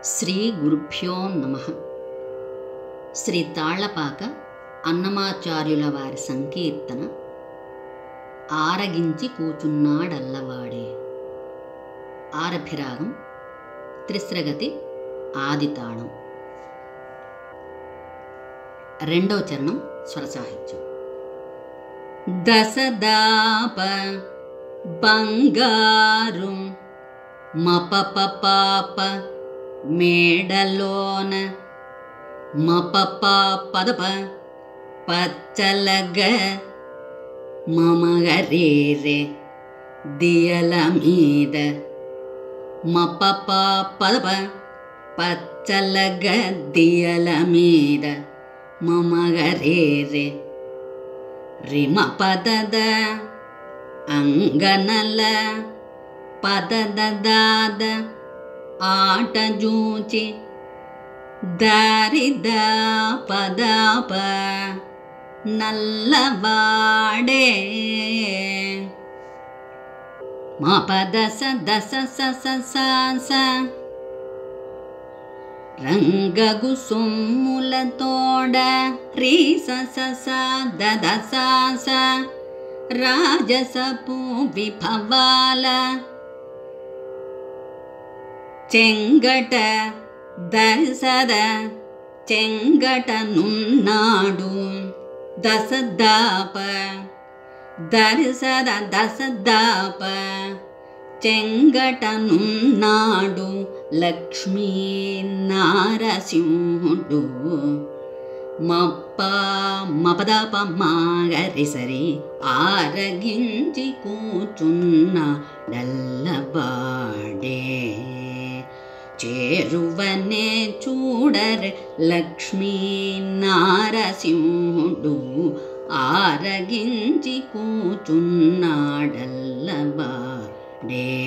శ్రీ గురుభ్యో నమః. శ్రీ తాళ్లపాక అన్నమాచార్యుల వారి సంకీర్తన ఆరగించి కూచున్నాడల్లవాడే. ఆరభిరాగం త్రిశ్రగతి ఆదితాళం. రెండవ చరణం స్వరసాహిత్యం. దశదాప బంగారు మపప పాప మేడలోన మపప పదప పచ్చలగ మమగరేరే దియల మీద మపప పదప పచ్చలగ దియల మీద మమగరేరే రిమ పదద అంగనల పదదాద ఆట జూచి దారిద పదాప నల్లవాడే మా పదస దశ సస సాస రంగగు సొమ్ముల తోడ రీ సస దద సాస రాజసపు విభవాల చెంగట దశద చెంగట నున్నాడు దశదాప దర్శద దశదాప చెంగట నున్నాడు లక్ష్మీ నారసింహుడు మప్ప మపదాప మాగరిసరి ఆరగించి కూచున్నాడల్లవాడే. చేరువనే చూడరే లక్ష్మీ నారసింహుడు ఆరగించి కూచున్నాడల్లవాడే.